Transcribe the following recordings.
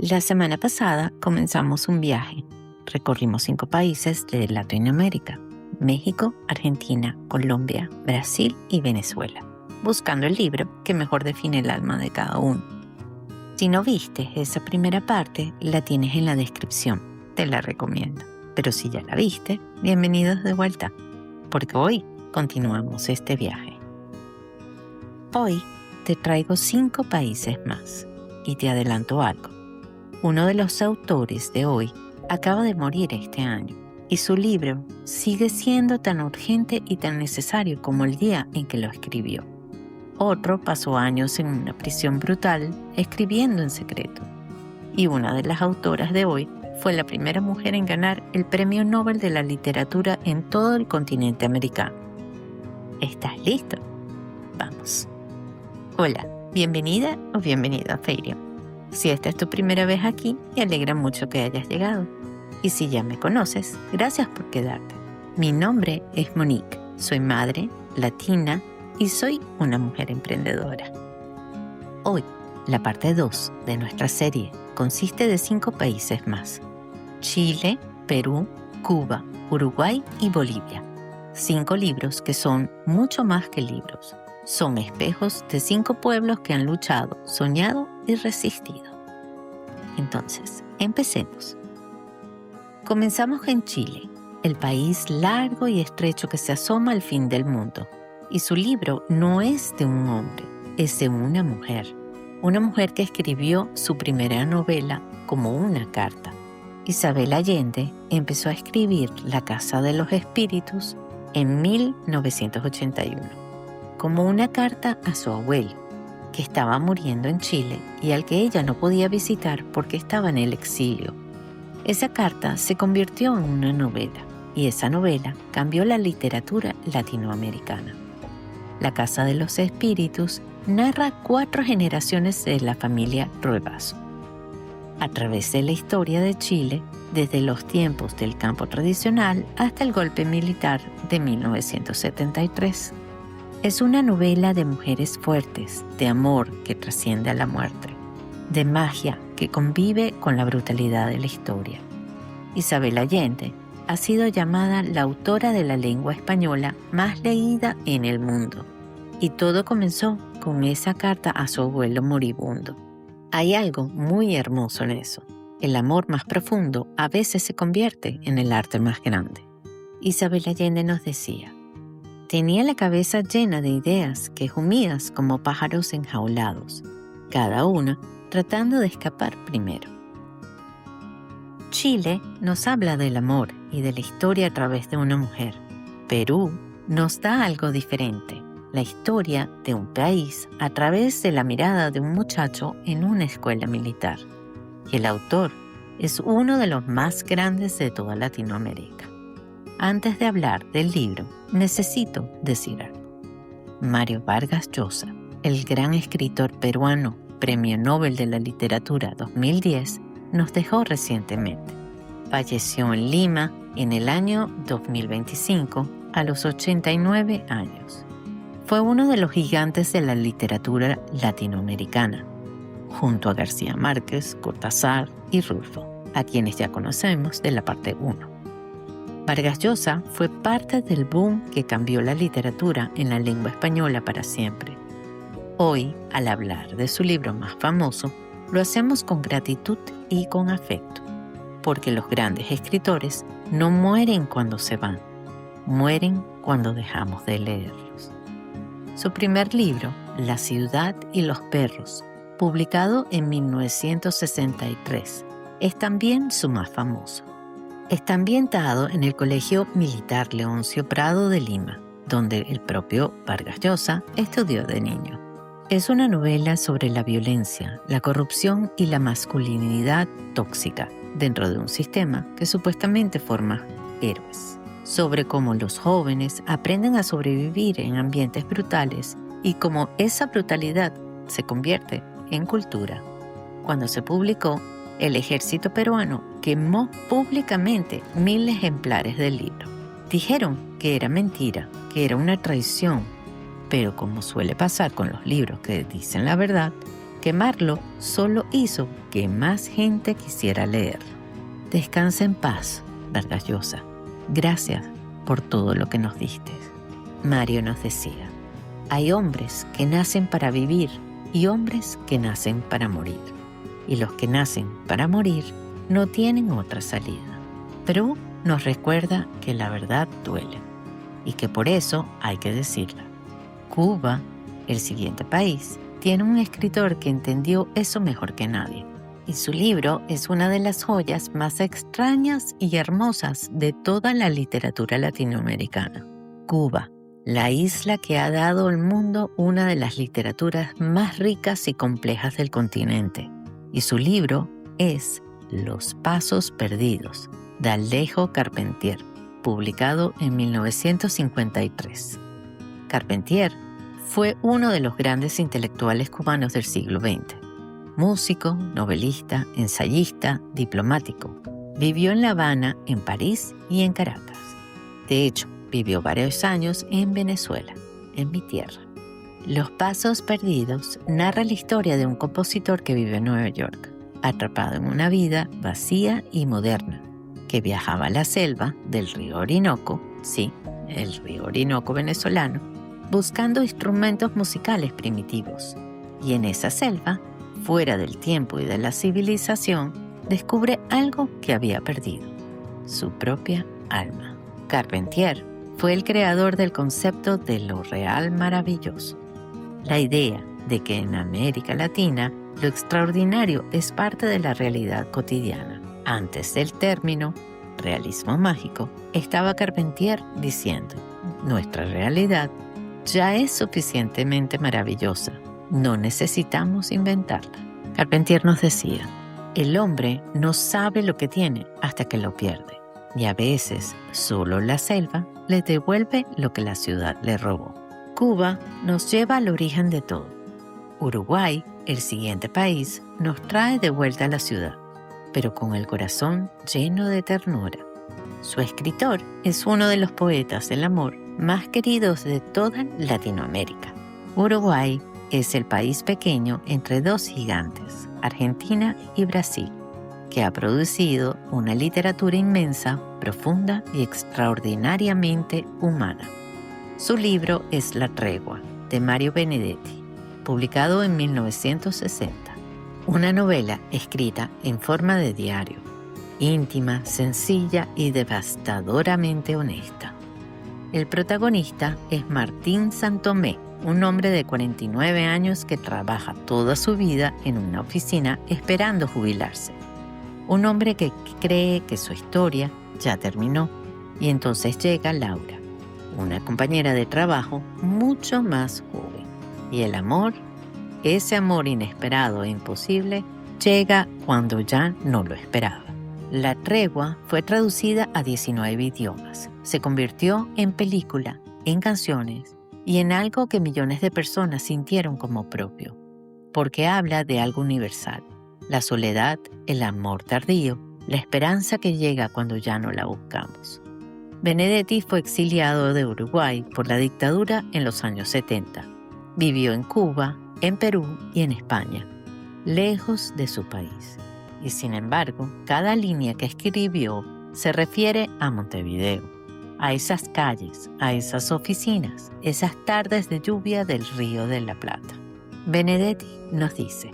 La semana pasada comenzamos un viaje. Recorrimos 5 países de Latinoamérica: México, Argentina, Colombia, Brasil y Venezuela, buscando el libro que mejor define el alma de cada uno. Si no viste esa primera parte, la tienes en la descripción. Te la recomiendo. Pero si ya la viste, bienvenidos de vuelta, porque hoy continuamos este viaje. Hoy te traigo 5 países más y te adelanto algo. Uno de los autores de hoy acaba de morir este año y su libro sigue siendo tan urgente y tan necesario como el día en que lo escribió. Otro pasó años en una prisión brutal escribiendo en secreto. Y una de las autoras de hoy fue la primera mujer en ganar el Premio Nobel de la Literatura en todo el continente americano. ¿Estás listo? Vamos. Hola, bienvenida o bienvenido a Ferium. Si esta es tu primera vez aquí, me alegra mucho que hayas llegado. Y si ya me conoces, gracias por quedarte. Mi nombre es Monique, soy madre, latina y soy una mujer emprendedora. Hoy, la parte 2 de nuestra serie consiste de 5 países más: Chile, Perú, Cuba, Uruguay y Bolivia. 5 libros que son mucho más que libros. Son espejos de 5 pueblos que han luchado, soñado y resistido. Entonces, empecemos. Comenzamos en Chile, el país largo y estrecho que se asoma al fin del mundo. Y su libro no es de un hombre, es de una mujer. Una mujer que escribió su primera novela como una carta. Isabel Allende empezó a escribir La Casa de los Espíritus en 1981, como una carta a su abuelo, que estaba muriendo en Chile y al que ella no podía visitar porque estaba en el exilio. Esa carta se convirtió en una novela, y esa novela cambió la literatura latinoamericana. La Casa de los Espíritus narra 4 generaciones de la familia Ruevazo, a través de la historia de Chile, desde los tiempos del campo tradicional hasta el golpe militar de 1973. Es una novela de mujeres fuertes, de amor que trasciende a la muerte, de magia que convive con la brutalidad de la historia. Isabel Allende ha sido llamada la autora de la lengua española más leída en el mundo. Y todo comenzó con esa carta a su abuelo moribundo. Hay algo muy hermoso en eso. El amor más profundo a veces se convierte en el arte más grande. Isabel Allende nos decía: tenía la cabeza llena de ideas que jumías como pájaros enjaulados, cada una tratando de escapar primero. Chile nos habla del amor y de la historia a través de una mujer. Perú nos da algo diferente: la historia de un país a través de la mirada de un muchacho en una escuela militar. Y el autor es uno de los más grandes de toda Latinoamérica. Antes de hablar del libro, necesito decir algo. Mario Vargas Llosa, el gran escritor peruano, Premio Nobel de la Literatura 2010, nos dejó recientemente. Falleció en Lima en el año 2025 a los 89 años. Fue uno de los gigantes de la literatura latinoamericana, junto a García Márquez, Cortázar y Rulfo, a quienes ya conocemos de la parte 1. Vargas Llosa fue parte del boom que cambió la literatura en la lengua española para siempre. Hoy, al hablar de su libro más famoso, lo hacemos con gratitud y con afecto, porque los grandes escritores no mueren cuando se van, mueren cuando dejamos de leerlos. Su primer libro, La ciudad y los perros, publicado en 1963, es también su más famoso. Está ambientado en el Colegio Militar Leoncio Prado de Lima, donde el propio Vargas Llosa estudió de niño. Es una novela sobre la violencia, la corrupción y la masculinidad tóxica dentro de un sistema que supuestamente forma héroes. Sobre cómo los jóvenes aprenden a sobrevivir en ambientes brutales y cómo esa brutalidad se convierte en cultura. Cuando se publicó, el ejército peruano quemó públicamente 1000 ejemplares del libro. Dijeron que era mentira, que era una traición, pero como suele pasar con los libros que dicen la verdad, quemarlo solo hizo que más gente quisiera leerlo. Descansa en paz, Vargas Llosa. Gracias por todo lo que nos diste. Mario nos decía, hay hombres que nacen para vivir y hombres que nacen para morir. Y los que nacen para morir no tienen otra salida. Perú nos recuerda que la verdad duele y que por eso hay que decirla. Cuba, el siguiente país, tiene un escritor que entendió eso mejor que nadie. Y su libro es una de las joyas más extrañas y hermosas de toda la literatura latinoamericana. Cuba, la isla que ha dado al mundo una de las literaturas más ricas y complejas del continente. Y su libro es Los Pasos Perdidos, de Alejo Carpentier, publicado en 1953. Carpentier fue uno de los grandes intelectuales cubanos del siglo XX. Músico, novelista, ensayista, diplomático. Vivió en La Habana, en París y en Caracas. De hecho, vivió varios años en Venezuela, en mi tierra. Los Pasos Perdidos narra la historia de un compositor que vive en Nueva York, atrapado en una vida vacía y moderna, que viajaba a la selva del río Orinoco, sí, el río Orinoco venezolano, buscando instrumentos musicales primitivos. Y en esa selva, fuera del tiempo y de la civilización, descubre algo que había perdido, su propia alma. Carpentier fue el creador del concepto de lo real maravilloso. La idea de que en América Latina lo extraordinario es parte de la realidad cotidiana. Antes del término realismo mágico, estaba Carpentier diciendo, nuestra realidad ya es suficientemente maravillosa. No necesitamos inventarla. Carpentier nos decía, el hombre no sabe lo que tiene hasta que lo pierde. Y a veces solo la selva le devuelve lo que la ciudad le robó. Cuba nos lleva al origen de todo. Uruguay, el siguiente país, nos trae de vuelta a la ciudad, pero con el corazón lleno de ternura. Su escritor es uno de los poetas del amor más queridos de toda Latinoamérica. Uruguay es el país pequeño entre dos gigantes, Argentina y Brasil, que ha producido una literatura inmensa, profunda y extraordinariamente humana. Su libro es La Tregua, de Mario Benedetti, publicado en 1960. Una novela escrita en forma de diario, íntima, sencilla y devastadoramente honesta. El protagonista es Martín Santomé, un hombre de 49 años que trabaja toda su vida en una oficina esperando jubilarse. Un hombre que cree que su historia ya terminó y entonces llega Laura, una compañera de trabajo mucho más joven. Y el amor, ese amor inesperado e imposible, llega cuando ya no lo esperaba. La Tregua fue traducida a 19 idiomas. Se convirtió en película, en canciones y en algo que millones de personas sintieron como propio, porque habla de algo universal: la soledad, el amor tardío, la esperanza que llega cuando ya no la buscamos. Benedetti fue exiliado de Uruguay por la dictadura en los años 70. Vivió en Cuba, en Perú y en España, lejos de su país. Y sin embargo, cada línea que escribió se refiere a Montevideo, a esas calles, a esas oficinas, esas tardes de lluvia del Río de la Plata. Benedetti nos dice,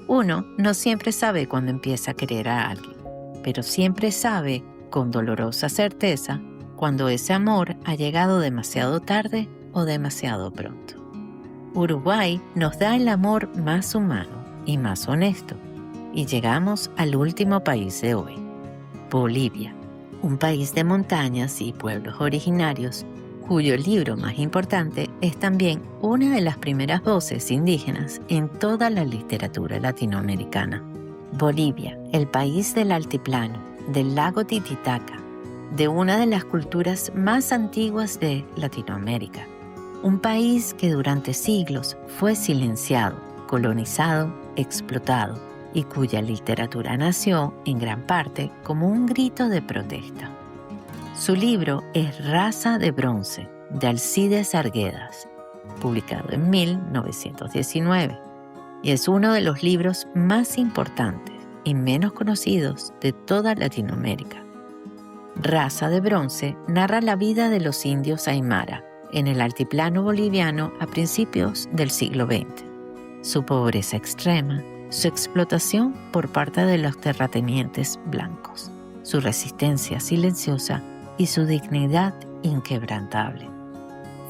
uno no siempre sabe cuándo empieza a querer a alguien, pero siempre sabe con dolorosa certeza cuando ese amor ha llegado demasiado tarde o demasiado pronto. Uruguay nos da el amor más humano y más honesto. Y llegamos al último país de hoy, Bolivia, un país de montañas y pueblos originarios, cuyo libro más importante es también una de las primeras voces indígenas en toda la literatura latinoamericana. Bolivia, el país del altiplano, del lago Titicaca, de una de las culturas más antiguas de Latinoamérica. Un país que durante siglos fue silenciado, colonizado, explotado, y cuya literatura nació en gran parte como un grito de protesta. Su libro es Raza de Bronce, de Alcides Arguedas, publicado en 1919, y es uno de los libros más importantes y menos conocidos de toda Latinoamérica. Raza de Bronce narra la vida de los indios Aymara en el altiplano boliviano a principios del siglo XX. Su pobreza extrema, su explotación por parte de los terratenientes blancos, su resistencia silenciosa y su dignidad inquebrantable.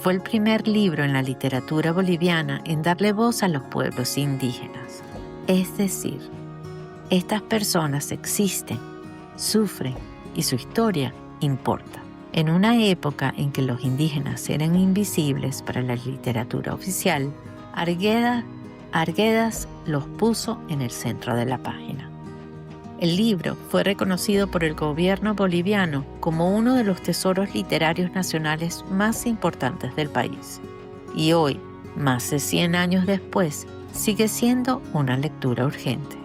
Fue el primer libro en la literatura boliviana en darle voz a los pueblos indígenas. Es decir, estas personas existen, sufren y su historia importa. En una época en que los indígenas eran invisibles para la literatura oficial, Arguedas los puso en el centro de la página. El libro fue reconocido por el gobierno boliviano como uno de los tesoros literarios nacionales más importantes del país. Y hoy, más de 100 años después, sigue siendo una lectura urgente,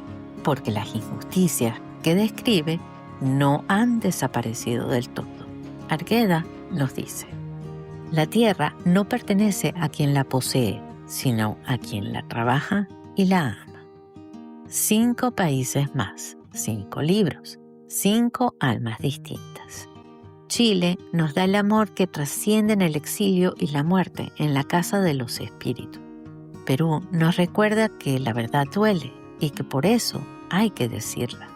porque las injusticias que describe no han desaparecido del todo. Arguedas nos dice: la tierra no pertenece a quien la posee, sino a quien la trabaja y la ama. 5 países más, 5 libros, 5 almas distintas. Chile nos da el amor que trasciende en el exilio y la muerte en la casa de los espíritus. Perú nos recuerda que la verdad duele y que por eso hay que decirla.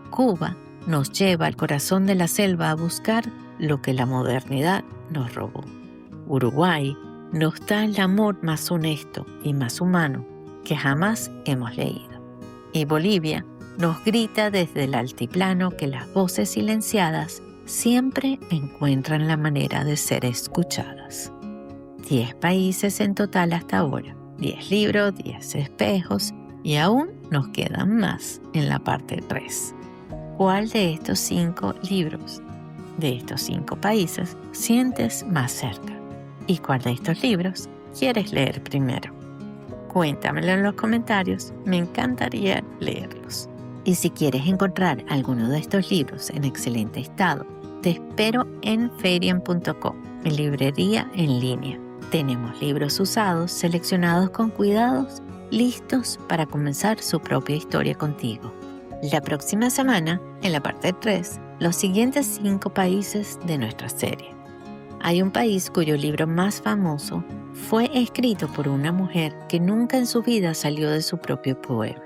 Cuba nos lleva al corazón de la selva a buscar lo que la modernidad nos robó. Uruguay nos da el amor más honesto y más humano que jamás hemos leído. Y Bolivia nos grita desde el altiplano que las voces silenciadas siempre encuentran la manera de ser escuchadas. 10 países en total hasta ahora, 10 libros, 10 espejos y aún nos quedan más en la parte 3. ¿Cuál de estos 5 libros, de estos 5 países, sientes más cerca? ¿Y cuál de estos libros quieres leer primero? Cuéntamelo en los comentarios, me encantaría leerlos. Y si quieres encontrar alguno de estos libros en excelente estado, te espero en feiriam.com, mi librería en línea. Tenemos libros usados, seleccionados con cuidados, listos para comenzar su propia historia contigo. La próxima semana, en la parte 3, los siguientes 5 países de nuestra serie. Hay un país cuyo libro más famoso fue escrito por una mujer que nunca en su vida salió de su propio pueblo.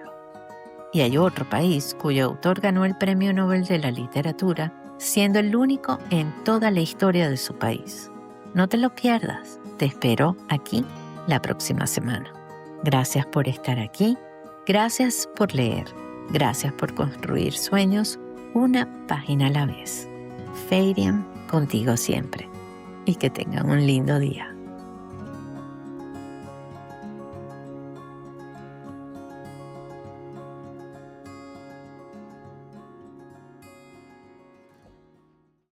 Y hay otro país cuyo autor ganó el Premio Nobel de la Literatura, siendo el único en toda la historia de su país. No te lo pierdas, te espero aquí la próxima semana. Gracias por estar aquí, gracias por leer, gracias por construir sueños una página a la vez. Feiriam, contigo siempre. Y que tengan un lindo día.